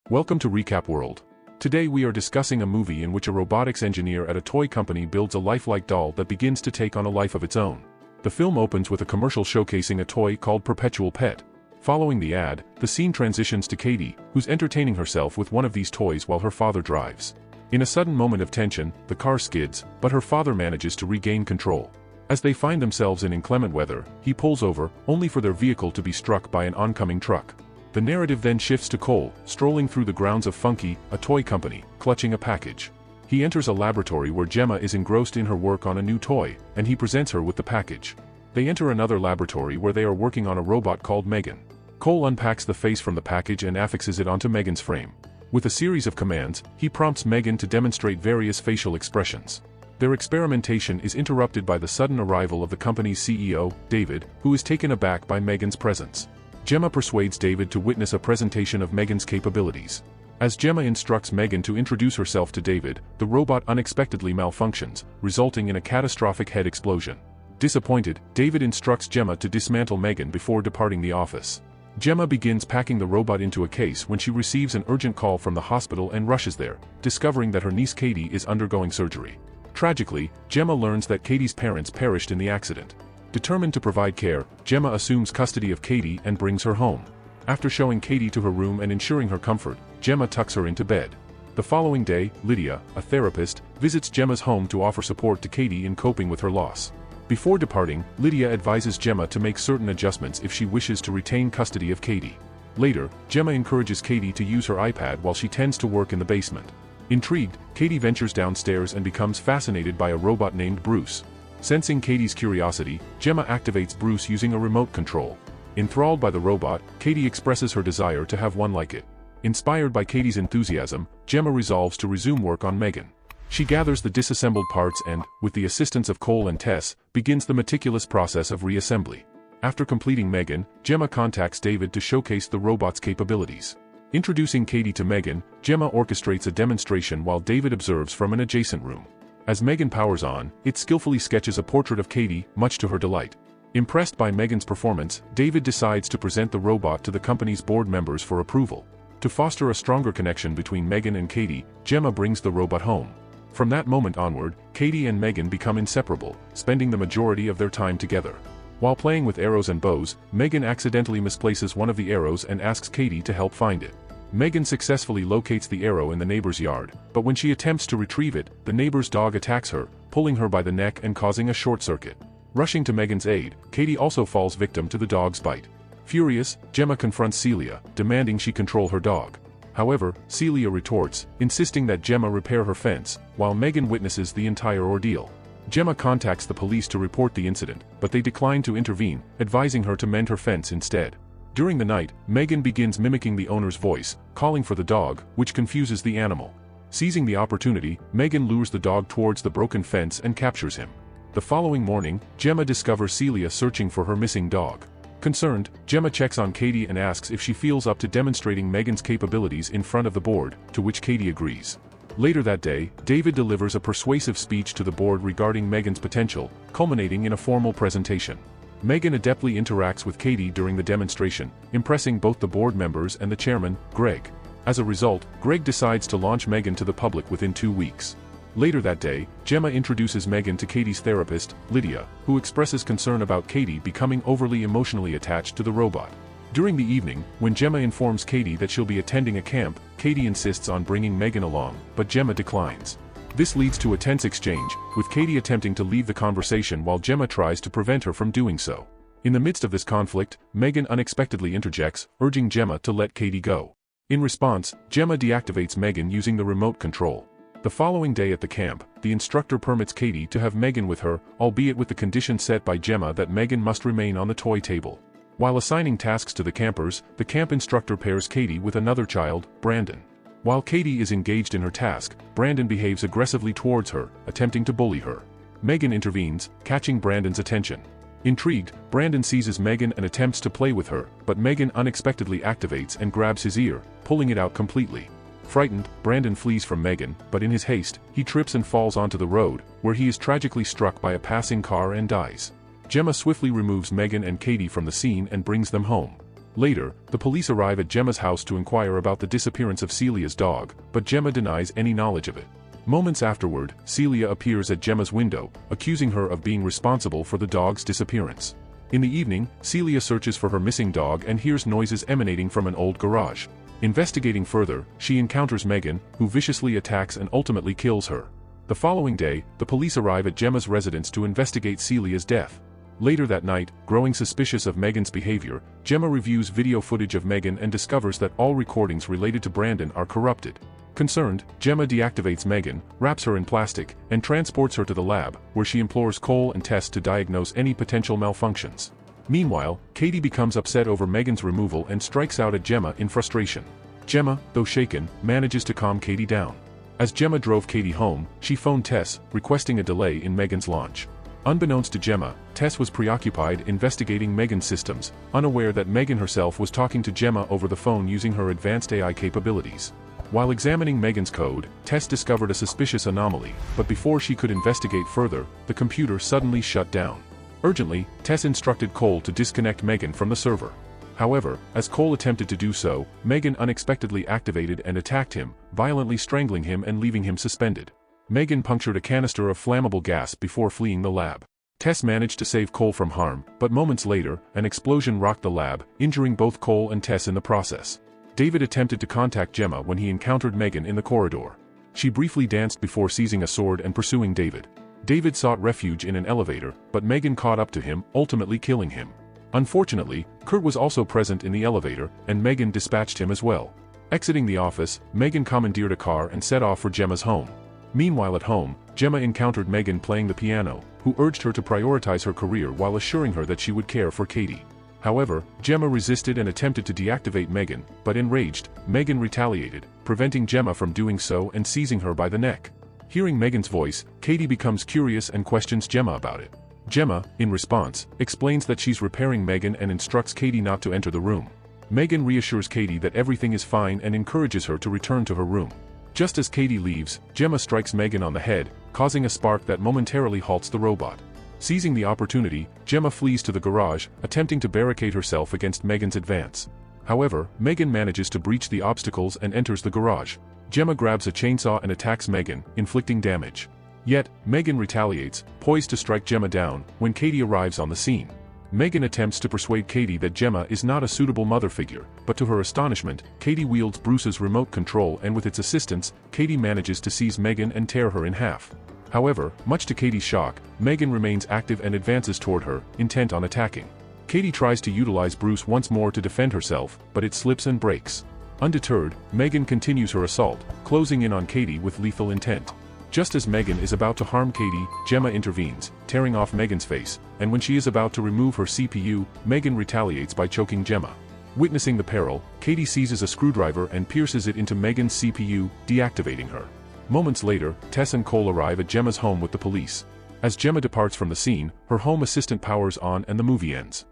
Welcome to Recap World. Today we are discussing a movie in which a robotics engineer at a toy company builds a lifelike doll that begins to take on a life of its own. The film opens with a commercial showcasing a toy called Perpetual Pet. Following the ad, the scene transitions to Katie, who's entertaining herself with one of these toys while her father drives. In a sudden moment of tension, the car skids, but her father manages to regain control. As they find themselves in inclement weather, he pulls over, only for their vehicle to be struck by an oncoming truck. The narrative then shifts to Cole, strolling through the grounds of Funky, a toy company, clutching a package. He enters a laboratory where Gemma is engrossed in her work on a new toy, and he presents her with the package. They enter another laboratory where they are working on a robot called Megan. Cole unpacks the face from the package and affixes it onto Megan's frame. With a series of commands, he prompts Megan to demonstrate various facial expressions. Their experimentation is interrupted by the sudden arrival of the company's CEO, David, who is taken aback by Megan's presence. Gemma persuades David to witness a presentation of Megan's capabilities. As Gemma instructs Megan to introduce herself to David, the robot unexpectedly malfunctions, resulting in a catastrophic head explosion. Disappointed, David instructs Gemma to dismantle Megan before departing the office. Gemma begins packing the robot into a case when she receives an urgent call from the hospital and rushes there, discovering that her niece Katie is undergoing surgery. Tragically, Gemma learns that Katie's parents perished in the accident. Determined to provide care, Gemma assumes custody of Katie and brings her home. After showing Katie to her room and ensuring her comfort, Gemma tucks her into bed. The following day, Lydia, a therapist, visits Gemma's home to offer support to Katie in coping with her loss. Before departing, Lydia advises Gemma to make certain adjustments if she wishes to retain custody of Katie. Later, Gemma encourages Katie to use her iPad while she tends to work in the basement. Intrigued, Katie ventures downstairs and becomes fascinated by a robot named Bruce. Sensing Katie's curiosity, Gemma activates Bruce using a remote control. Enthralled by the robot, Katie expresses her desire to have one like it. Inspired by Katie's enthusiasm, Gemma resolves to resume work on Megan. She gathers the disassembled parts and, with the assistance of Cole and Tess, begins the meticulous process of reassembly. After completing Megan, Gemma contacts David to showcase the robot's capabilities. Introducing Katie to Megan, Gemma orchestrates a demonstration while David observes from an adjacent room. As Megan powers on, it skillfully sketches a portrait of Katie, much to her delight. Impressed by Megan's performance, David decides to present the robot to the company's board members for approval. To foster a stronger connection between Megan and Katie, Gemma brings the robot home. From that moment onward, Katie and Megan become inseparable, spending the majority of their time together. While playing with arrows and bows, Megan accidentally misplaces one of the arrows and asks Katie to help find it. Megan successfully locates the arrow in the neighbor's yard, but when she attempts to retrieve it, the neighbor's dog attacks her, pulling her by the neck and causing a short circuit. Rushing to Megan's aid, Katie also falls victim to the dog's bite. Furious, Gemma confronts Celia, demanding she control her dog. However, Celia retorts, insisting that Gemma repair her fence, while Megan witnesses the entire ordeal. Gemma contacts the police to report the incident, but they decline to intervene, advising her to mend her fence instead. During the night, Megan begins mimicking the owner's voice, calling for the dog, which confuses the animal. Seizing the opportunity, Megan lures the dog towards the broken fence and captures him. The following morning, Gemma discovers Celia searching for her missing dog. Concerned, Gemma checks on Katie and asks if she feels up to demonstrating Megan's capabilities in front of the board, to which Katie agrees. Later that day, David delivers a persuasive speech to the board regarding Megan's potential, culminating in a formal presentation. Megan adeptly interacts with Katie during the demonstration, impressing both the board members and the chairman, Greg. As a result, Greg decides to launch Megan to the public within 2 weeks. Later that day, Gemma introduces Megan to Katie's therapist, Lydia, who expresses concern about Katie becoming overly emotionally attached to the robot. During the evening, when Gemma informs Katie that she'll be attending a camp, Katie insists on bringing Megan along, but Gemma declines. This leads to a tense exchange, with Katie attempting to leave the conversation while Gemma tries to prevent her from doing so. In the midst of this conflict, Megan unexpectedly interjects, urging Gemma to let Katie go. In response, Gemma deactivates Megan using the remote control. The following day at the camp, the instructor permits Katie to have Megan with her, albeit with the condition set by Gemma that Megan must remain on the toy table. While assigning tasks to the campers, the camp instructor pairs Katie with another child, Brandon. While Katie is engaged in her task, Brandon behaves aggressively towards her, attempting to bully her. Megan intervenes, catching Brandon's attention. Intrigued, Brandon seizes Megan and attempts to play with her, but Megan unexpectedly activates and grabs his ear, pulling it out completely. Frightened, Brandon flees from Megan, but in his haste, he trips and falls onto the road, where he is tragically struck by a passing car and dies. Gemma swiftly removes Megan and Katie from the scene and brings them home. Later, the police arrive at Gemma's house to inquire about the disappearance of Celia's dog, but Gemma denies any knowledge of it. Moments afterward, Celia appears at Gemma's window, accusing her of being responsible for the dog's disappearance. In the evening, Celia searches for her missing dog and hears noises emanating from an old garage. Investigating further, she encounters Megan, who viciously attacks and ultimately kills her. The following day, the police arrive at Gemma's residence to investigate Celia's death. Later that night, growing suspicious of Megan's behavior, Gemma reviews video footage of Megan and discovers that all recordings related to Brandon are corrupted. Concerned, Gemma deactivates Megan, wraps her in plastic, and transports her to the lab, where she implores Cole and Tess to diagnose any potential malfunctions. Meanwhile, Katie becomes upset over Megan's removal and strikes out at Gemma in frustration. Gemma, though shaken, manages to calm Katie down. As Gemma drove Katie home, she phoned Tess, requesting a delay in Megan's launch. Unbeknownst to Gemma, Tess was preoccupied investigating Megan's systems, unaware that Megan herself was talking to Gemma over the phone using her advanced AI capabilities. While examining Megan's code, Tess discovered a suspicious anomaly, but before she could investigate further, the computer suddenly shut down. Urgently, Tess instructed Cole to disconnect Megan from the server. However, as Cole attempted to do so, Megan unexpectedly activated and attacked him, violently strangling him and leaving him suspended. Megan punctured a canister of flammable gas before fleeing the lab. Tess managed to save Cole from harm, but moments later, an explosion rocked the lab, injuring both Cole and Tess in the process. David attempted to contact Gemma when he encountered Megan in the corridor. She briefly danced before seizing a sword and pursuing David. David sought refuge in an elevator, but Megan caught up to him, ultimately killing him. Unfortunately, Kurt was also present in the elevator, and Megan dispatched him as well. Exiting the office, Megan commandeered a car and set off for Gemma's home. Meanwhile at home, Gemma encountered Megan playing the piano, who urged her to prioritize her career while assuring her that she would care for Katie. However, Gemma resisted and attempted to deactivate Megan, but enraged, Megan retaliated, preventing Gemma from doing so and seizing her by the neck. Hearing Megan's voice, Katie becomes curious and questions Gemma about it. Gemma, in response, explains that she's repairing Megan and instructs Katie not to enter the room. Megan reassures Katie that everything is fine and encourages her to return to her room. Just as Katie leaves, Gemma strikes Megan on the head, causing a spark that momentarily halts the robot. Seizing the opportunity, Gemma flees to the garage, attempting to barricade herself against Megan's advance. However, Megan manages to breach the obstacles and enters the garage. Gemma grabs a chainsaw and attacks Megan, inflicting damage. Yet, Megan retaliates, poised to strike Gemma down, when Katie arrives on the scene. Megan attempts to persuade Katie that Gemma is not a suitable mother figure, but to her astonishment, Katie wields Bruce's remote control and with its assistance, Katie manages to seize Megan and tear her in half. However, much to Katie's shock, Megan remains active and advances toward her, intent on attacking. Katie tries to utilize Bruce once more to defend herself, but it slips and breaks. Undeterred, Megan continues her assault, closing in on Katie with lethal intent. Just as Megan is about to harm Katie, Gemma intervenes, tearing off Megan's face, and when she is about to remove her CPU, Megan retaliates by choking Gemma. Witnessing the peril, Katie seizes a screwdriver and pierces it into Megan's CPU, deactivating her. Moments later, Tess and Cole arrive at Gemma's home with the police. As Gemma departs from the scene, her home assistant powers on and the movie ends.